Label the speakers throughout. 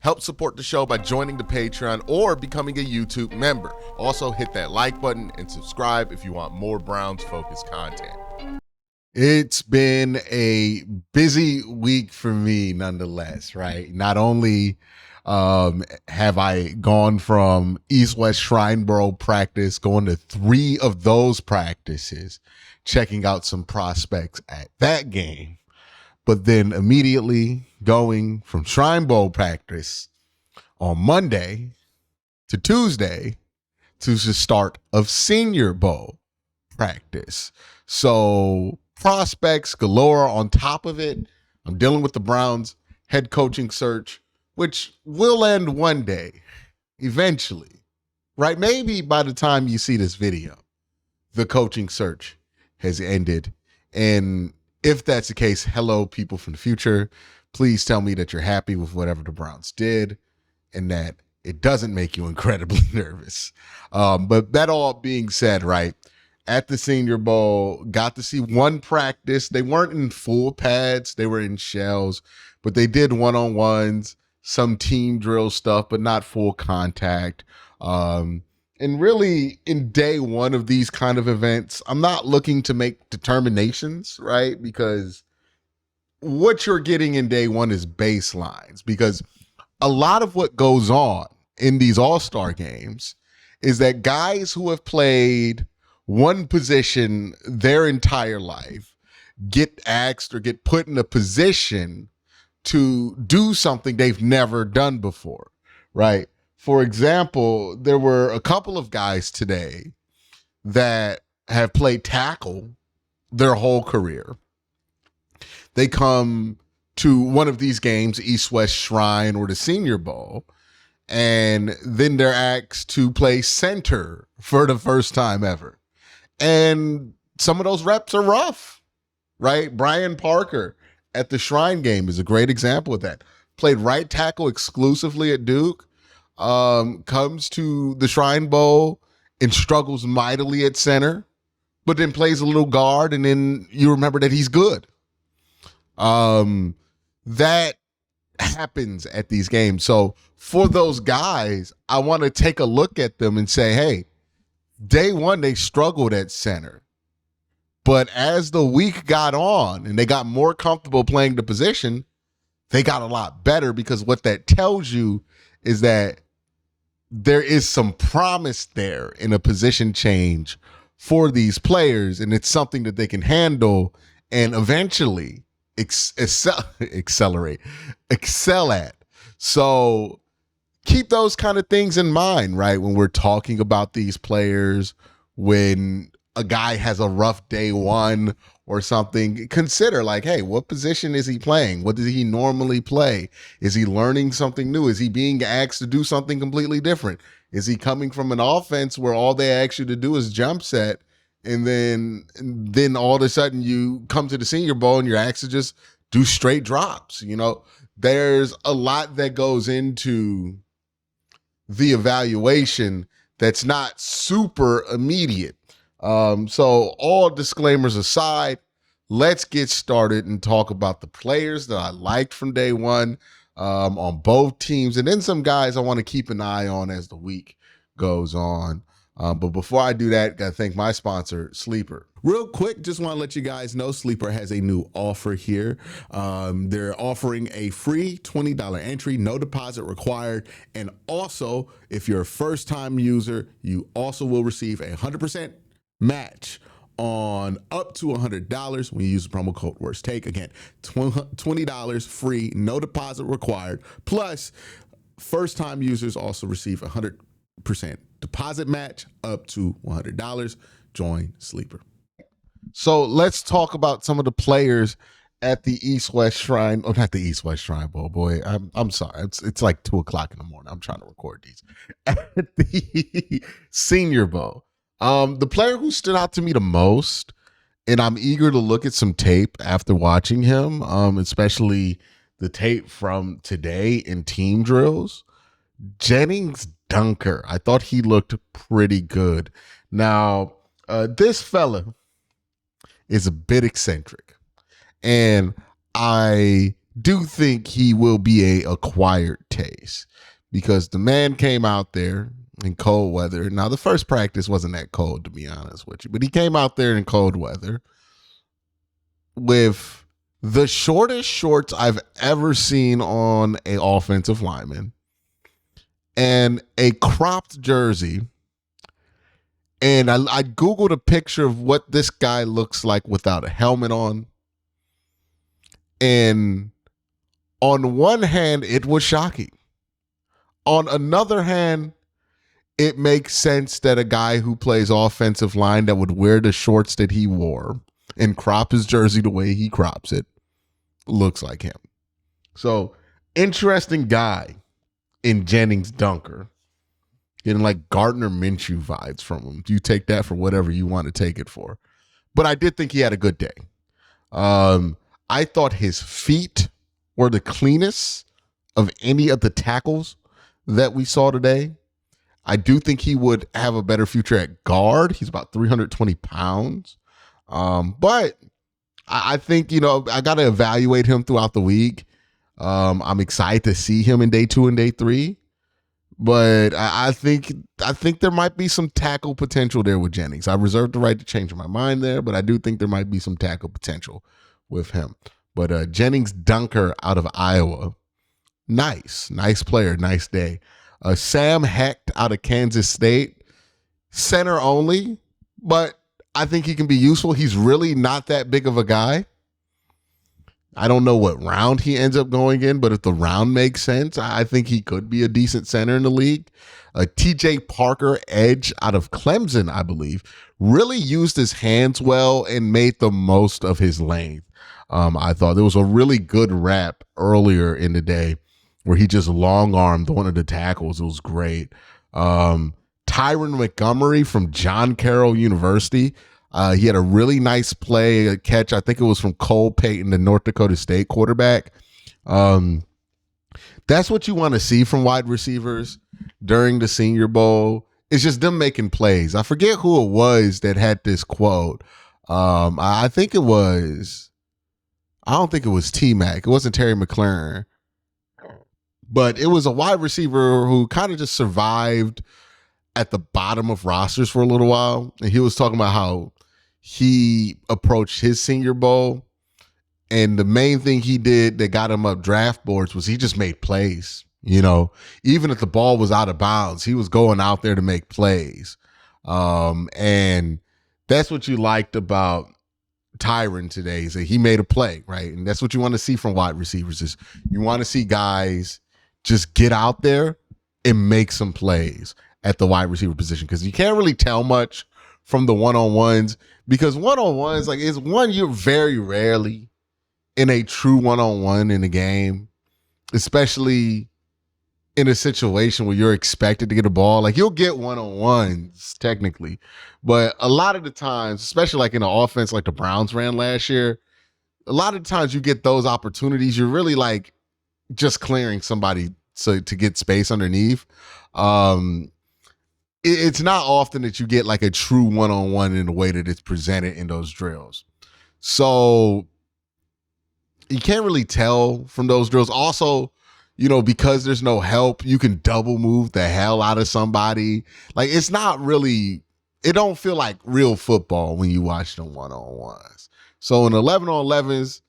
Speaker 1: Help support the show by joining the Patreon or becoming a YouTube member. Also, hit that like button and subscribe if you want more Browns-focused content. It's been a busy week for me nonetheless, right? Not only have I gone from East-West Shrineboro practice, going to 3 of those practices, checking out some prospects at that game, but then immediately going from Shrine Bowl practice on Monday to Tuesday to the start of Senior Bowl practice. So prospects galore. On top of it, I'm dealing with the Browns head coaching search, which will end one day, eventually, right? Maybe by the time you see this video, the coaching search has ended. And if that's the case, hello, people from the future. Please tell me that you're happy with whatever the Browns did and that it doesn't make you incredibly nervous. But that all being said, right, at the Senior Bowl, got to see one practice. They weren't in full pads. They were in shells, but they did one-on-ones, some team drill stuff, but not full contact. And really, in day one of these kind of events, I'm not looking to make determinations, right? Because what you're getting in day one is baselines. Because a lot of what goes on in these all-star games is that guys who have played one position their entire life get asked or get put in a position to do something they've never done before, right? For example, there were a couple of guys today that have played tackle their whole career. They come to one of these games, East-West Shrine or the Senior Bowl, and then they're asked to play center for the first time ever. And some of those reps are rough, right? Brian Parker at the Shrine game is a great example of that. Played right tackle exclusively at Duke. Comes to the Shrine Bowl and struggles mightily at center, but then plays a little guard, and then you remember that he's good. That happens at these games. So for those guys, I want to take a look at them and say, hey, day one, they struggled at center. But as the week got on and they got more comfortable playing the position, they got a lot better, because what that tells you is that there is some promise there in a position change for these players, and it's something that they can handle and eventually excel at. So keep those kind of things in mind, right? When we're talking about these players, when a guy has a rough day one or something, consider like, hey, what position is he playing? What does he normally play? Is he learning something new? Is he being asked to do something completely different? Is he coming from an offense where all they ask you to do is jump set, and then all of a sudden you come to the Senior Bowl and you're asked to just do straight drops? You know, there's a lot that goes into the evaluation that's not super immediate. So all disclaimers aside, let's get started and talk about the players that I liked from day one on both teams, and then some guys I want to keep an eye on as the week goes on. But before I do that, got to thank my sponsor, Sleeper. Real quick, just want to let you guys know Sleeper has a new offer here. They're offering a free $20 entry, no deposit required. And also, if you're a first-time user, you also will receive a 100% match on up to $100 when you use the promo code Worst Take. Again, $20 free, no deposit required. Plus, first-time users also receive 100% deposit match up to $100. Join Sleeper. So let's talk about some of the players at the East-West Shrine. Oh, not the East-West Shrine Bowl, boy. I'm sorry. It's like 2:00 in the morning. I'm trying to record these. At the Senior Bowl. The player who stood out to me the most, and I'm eager to look at some tape after watching him, especially the tape from today in team drills, Jennings Dunker. I thought he looked pretty good. Now, this fella is a bit eccentric, and I do think he will be a acquired taste because the man came out there in cold weather. Now, the first practice wasn't that cold, to be honest with you, but he came out there in cold weather with the shortest shorts I've ever seen on a offensive lineman and a cropped jersey. And I Googled a picture of what this guy looks like without a helmet on. And on one hand, it was shocking. On another hand, it makes sense that a guy who plays offensive line that would wear the shorts that he wore and crop his jersey the way he crops it looks like him. So, interesting guy in Jennings Dunker. Getting like Gardner Minshew vibes from him. You take that for whatever you want to take it for. But I did think he had a good day. I thought his feet were the cleanest of any of the tackles that we saw today. I do think he would have a better future at guard. He's about 320 pounds. But I think, I got to evaluate him throughout the week. I'm excited to see him in day 2 and day 3. But I think there might be some tackle potential there with Jennings. I reserve the right to change my mind there, but I do think there might be some tackle potential with him. But Jennings Dunker out of Iowa, nice player, nice day. Sam Hecht out of Kansas State, center only, but I think he can be useful. He's really not that big of a guy. I don't know what round he ends up going in, but if the round makes sense, I think he could be a decent center in the league. TJ Parker, edge out of Clemson, I believe, really used his hands well and made the most of his length. I thought there was a really good rap earlier in the day where he just long-armed one of the tackles. It was great. Tyron Montgomery from John Carroll University. He had a really nice play, a catch. I think it was from Cole Payton, the North Dakota State quarterback. That's what you want to see from wide receivers during the Senior Bowl. It's just them making plays. I forget who it was that had this quote. I don't think it was T-Mac. It wasn't Terry McLaurin. But it was a wide receiver who kind of just survived at the bottom of rosters for a little while. And he was talking about how he approached his Senior Bowl. And the main thing he did that got him up draft boards was he just made plays. Even if the ball was out of bounds, he was going out there to make plays. And that's what you liked about Tyron today, is that he made a play, right? And that's what you want to see from wide receivers, is you want to see guys just get out there and make some plays at the wide receiver position, because you can't really tell much from the one-on-ones, because one-on-ones, like, is one you're very rarely in a true one-on-one in a game, especially in a situation where you're expected to get a ball. Like, you'll get one-on-ones technically, but a lot of the times, especially like in an offense like the Browns ran last year, a lot of the times you get those opportunities, you're really like just clearing somebody to get space underneath. It's not often that you get like a true one-on-one in the way that it's presented in those drills. So you can't really tell from those drills. Also, because there's no help, you can double move the hell out of somebody. Like, it's not really, it don't feel like real football when you watch them one-on-ones. So in 11-on-11s,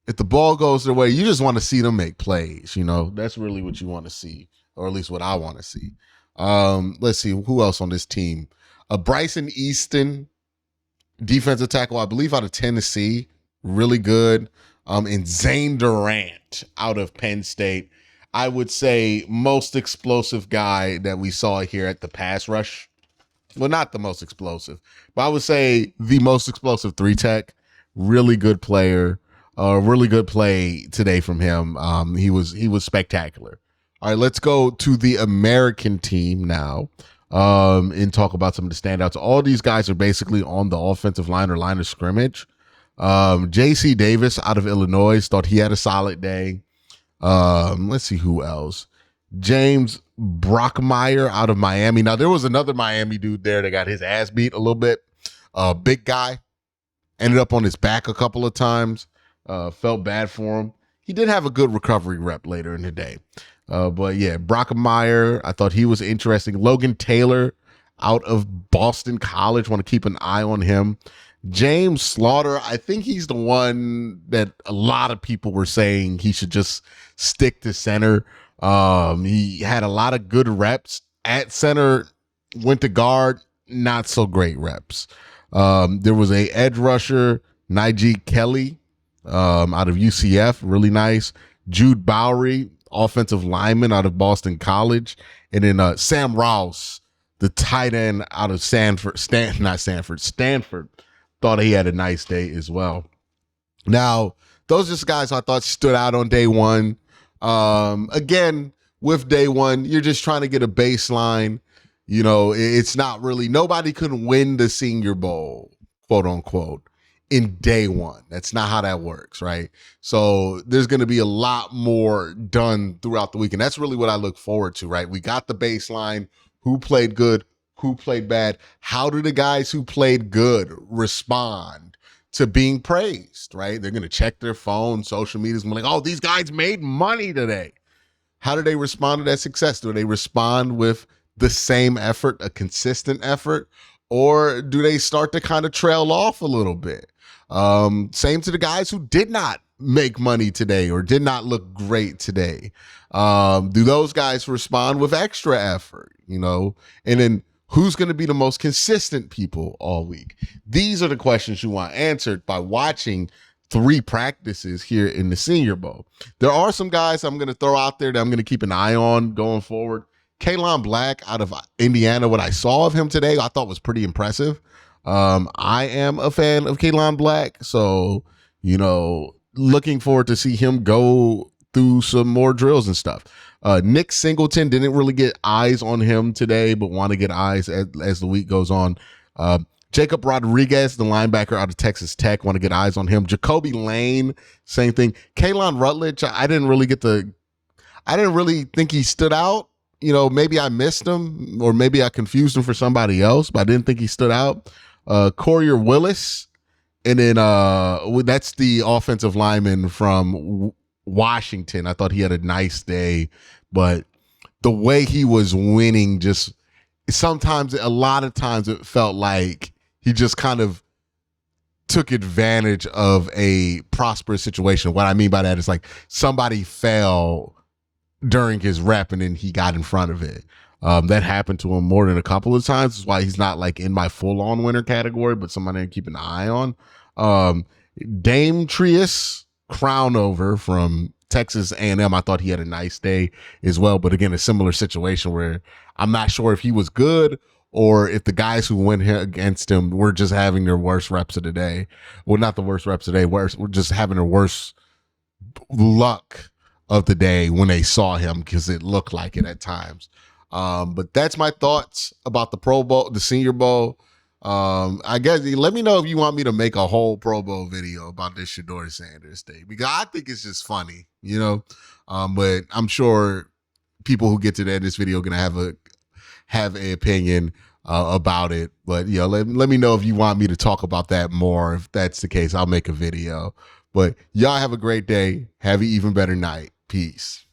Speaker 1: if the ball goes their way, you just want to see them make plays. That's really what you want to see, or at least what I want to see. Let's see who else on this team. Bryson Easton, defensive tackle, I believe out of Tennessee, really good. And Zane Durant out of Penn State, I would say most explosive guy that we saw here at the pass rush. Well, not the most explosive, but I would say the most explosive 3-tech. Really good player. Really good play today from him. He was spectacular. All right, let's go to the American team now and talk about some of the standouts. All these guys are basically on the offensive line or line of scrimmage. J.C. Davis out of Illinois, thought he had a solid day. Let's see who else. James Brockmeyer out of Miami. Now, there was another Miami dude there that got his ass beat a little bit. Big guy. Ended up on his back a couple of times. Felt bad for him. he did have a good recovery rep later in the day. But yeah, Brockemeyer, I thought he was interesting. Logan Taylor out of Boston College, want to keep an eye on him. James Slaughter, I think he's the one that a lot of people were saying he should just stick to center. He had a lot of good reps at center, went to guard, not so great reps. There was a edge rusher, Najee Kelly, out of UCF, really nice. Jude Bowery, offensive lineman out of Boston College. And then Sam Rouse, the tight end out of Stanford, thought he had a nice day as well. Now, those are just guys I thought stood out on day one. Again, with day one, you're just trying to get a baseline. You know, it's not really, nobody could win the Senior Bowl, quote unquote, in day one. That's not how that works, right? So there's going to be a lot more done throughout the week. And that's really what I look forward to, right? We got the baseline, who played good, who played bad. How do the guys who played good respond to being praised, right? They're going to check their phone, social media's going to be like, oh, these guys made money today. How do they respond to that success? Do they respond with the same effort, a consistent effort, or do they start to kind of trail off a little bit? Same to the guys who did not make money today or did not look great today. Do those guys respond with extra effort, you know? And then who's going to be the most consistent people all week? These are the questions you want answered by watching 3 practices here in the Senior Bowl. There are some guys I'm going to throw out there that I'm going to keep an eye on going forward. Kalon Black out of Indiana, what I saw of him today, I thought was pretty impressive. I am a fan of Kalon Black, so, you know, looking forward to see him go through some more drills and stuff. Nick Singleton, didn't really get eyes on him today, but want to get eyes as the week goes on. Jacob Rodriguez, the linebacker out of Texas Tech, want to get eyes on him. Jacoby Lane, same thing. Kalon Rutledge, I didn't really think he stood out. You know, maybe I missed him or maybe I confused him for somebody else, but I didn't think he stood out. Corey Willis, and then that's the offensive lineman from Washington. I thought he had a nice day, but the way he was winning, just sometimes, a lot of times it felt like he just kind of took advantage of a prosperous situation. What I mean by that is like somebody fell during his rep and then he got in front of it. That happened to him more than a couple of times. That's why he's not like in my full-on winner category, but somebody to keep an eye on. Dame Trius Crownover from Texas A&M, I thought he had a nice day as well. But again, a similar situation where I'm not sure if he was good or if the guys who went against him were just having their worst reps of the day. Well, not the worst reps of the day, we're just having their worst luck of the day when they saw him, because it looked like it at times. But that's my thoughts about the Pro Bowl, the Senior Bowl. I guess let me know if you want me to make a whole Pro Bowl video about this Shedeur Sanders thing, because I think it's just funny, you know. But I'm sure people who get to the end of this video are gonna have an opinion about it. But you know, let me know if you want me to talk about that more. If that's the case, I'll make a video. But y'all have a great day. Have an even better night. Peace.